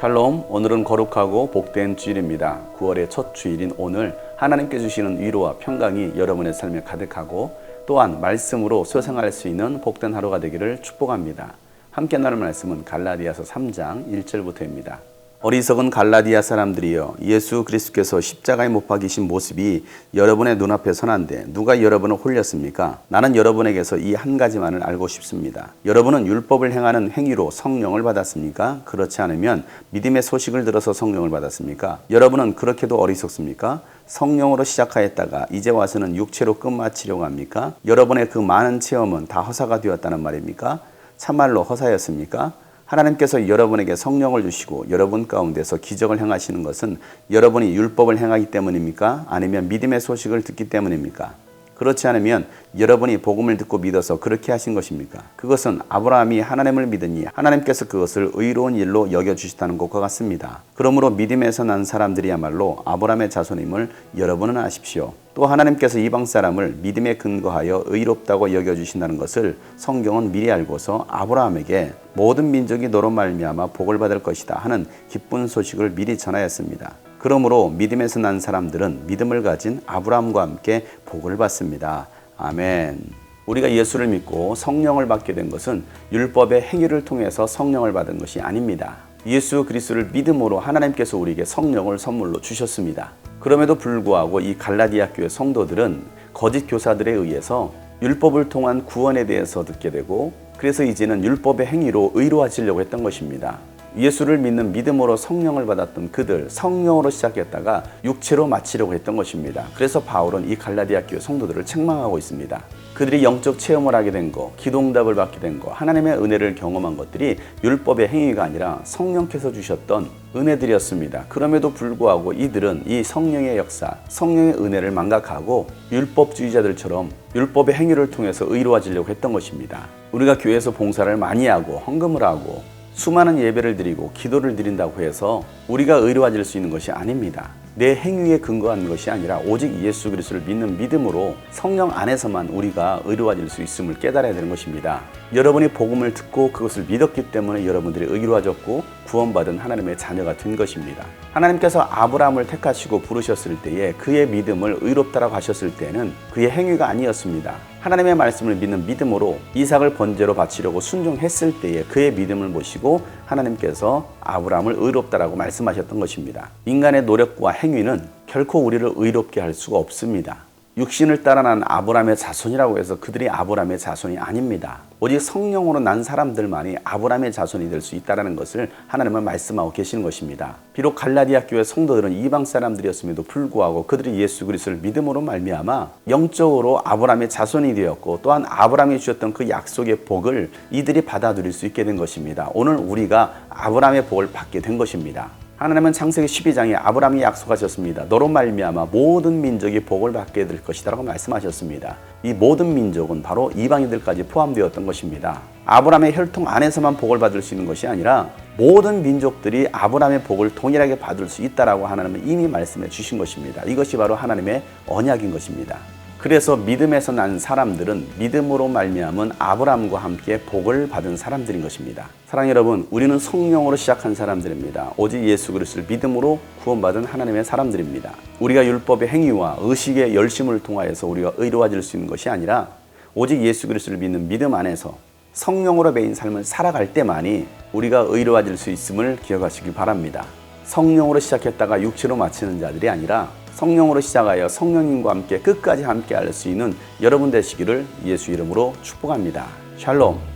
샬롬, 오늘은 거룩하고 복된 주일입니다. 9월의 첫 주일인 오늘 하나님께 주시는 위로와 평강이 여러분의 삶에 가득하고 또한 말씀으로 쇠생할 수 있는 복된 하루가 되기를 축복합니다. 함께 나눌 말씀은 갈라디아서 3장 1절부터입니다. 어리석은 갈라디아 사람들이여, 예수 그리스도께서 십자가에 못 박히신 모습이 여러분의 눈앞에 선한데 누가 여러분을 홀렸습니까? 나는 여러분에게서 이 한 가지만을 알고 싶습니다. 여러분은 율법을 행하는 행위로 성령을 받았습니까? 그렇지 않으면 믿음의 소식을 들어서 성령을 받았습니까? 여러분은 그렇게도 어리석습니까? 성령으로 시작하였다가 이제 와서는 육체로 끝마치려고 합니까? 여러분의 그 많은 체험은 다 허사가 되었다는 말입니까? 참말로 허사였습니까? 하나님께서 여러분에게 성령을 주시고 여러분 가운데서 기적을 행하시는 것은 여러분이 율법을 행하기 때문입니까? 아니면 믿음의 소식을 듣기 때문입니까? 그렇지 않으면 여러분이 복음을 듣고 믿어서 그렇게 하신 것입니까? 그것은 아브라함이 하나님을 믿으니 하나님께서 그것을 의로운 일로 여겨주시다는 것과 같습니다. 그러므로 믿음에서 난 사람들이야말로 아브라함의 자손임을 여러분은 아십시오. 또 하나님께서 이방 사람을 믿음에 근거하여 의롭다고 여겨주신다는 것을 성경은 미리 알고서 아브라함에게 모든 민족이 너로 말미암아 복을 받을 것이다 하는 기쁜 소식을 미리 전하였습니다. 그러므로 믿음에서 난 사람들은 믿음을 가진 아브라함과 함께 복을 받습니다. 아멘. 우리가 예수를 믿고 성령을 받게 된 것은 율법의 행위를 통해서 성령을 받은 것이 아닙니다. 예수 그리스도를 믿음으로 하나님께서 우리에게 성령을 선물로 주셨습니다. 그럼에도 불구하고 이 갈라디아 교회 성도들은 거짓 교사들에 의해서 율법을 통한 구원에 대해서 듣게 되고, 그래서 이제는 율법의 행위로 의로워지려고 했던 것입니다. 예수를 믿는 믿음으로 성령을 받았던 그들, 성령으로 시작했다가 육체로 마치려고 했던 것입니다. 그래서 바울은 이 갈라디아 교회 성도들을 책망하고 있습니다. 그들이 영적 체험을 하게 된 거, 기도응답을 받게 된 거, 하나님의 은혜를 경험한 것들이 율법의 행위가 아니라 성령께서 주셨던 은혜들이었습니다. 그럼에도 불구하고 이들은 이 성령의 역사, 성령의 은혜를 망각하고 율법주의자들처럼 율법의 행위를 통해서 의로워지려고 했던 것입니다. 우리가 교회에서 봉사를 많이 하고 헌금을 하고 수많은 예배를 드리고 기도를 드린다고 해서 우리가 의로워질 수 있는 것이 아닙니다. 내 행위에 근거한 것이 아니라 오직 예수 그리스도를 믿는 믿음으로 성령 안에서만 우리가 의로워질 수 있음을 깨달아야 되는 것입니다. 여러분이 복음을 듣고 그것을 믿었기 때문에 여러분들이 의로워졌고 구원받은 하나님의 자녀가 된 것입니다. 하나님께서 아브라함을 택하시고 부르셨을 때에 그의 믿음을 의롭다라고 하셨을 때는 그의 행위가 아니었습니다. 하나님의 말씀을 믿는 믿음으로 이삭을 번제로 바치려고 순종했을 때에 그의 믿음을 보시고 하나님께서 아브라함을 의롭다라고 말씀하셨던 것입니다. 인간의 노력과 행위는 결코 우리를 의롭게 할 수가 없습니다. 육신을 따라 난 아브라함의 자손이라고 해서 그들이 아브라함의 자손이 아닙니다. 오직 성령으로 난 사람들만이 아브라함의 자손이 될 수 있다는 것을 하나님은 말씀하고 계시는 것입니다. 비록 갈라디아 교회 성도들은 이방 사람들이었음에도 불구하고 그들이 예수 그리스도를 믿음으로 말미암아 영적으로 아브라함의 자손이 되었고, 또한 아브라함이 주셨던 그 약속의 복을 이들이 받아 누릴 수 있게 된 것입니다. 오늘 우리가 아브라함의 복을 받게 된 것입니다. 하나님은 창세기 12장에 아브라함이 약속하셨습니다. 너로 말미암아 모든 민족이 복을 받게 될 것이다 라고 말씀하셨습니다. 이 모든 민족은 바로 이방인들까지 포함되었던 것입니다. 아브라함의 혈통 안에서만 복을 받을 수 있는 것이 아니라 모든 민족들이 아브라함의 복을 동일하게 받을 수 있다라고 하나님은 이미 말씀해 주신 것입니다. 이것이 바로 하나님의 언약인 것입니다. 그래서 믿음에서 난 사람들은 믿음으로 말미암은 아브라함과 함께 복을 받은 사람들인 것입니다. 사랑하는 여러분, 우리는 성령으로 시작한 사람들입니다. 오직 예수 그리스도를 믿음으로 구원받은 하나님의 사람들입니다. 우리가 율법의 행위와 의식의 열심을 통하여서 우리가 의로워질 수 있는 것이 아니라 오직 예수 그리스도를 믿는 믿음 안에서 성령으로 매인 삶을 살아갈 때만이 우리가 의로워질 수 있음을 기억하시기 바랍니다. 성령으로 시작했다가 육체로 마치는 자들이 아니라 성령으로 시작하여 성령님과 함께 끝까지 함께 할 수 있는 여러분 되시기를 예수 이름으로 축복합니다. 샬롬.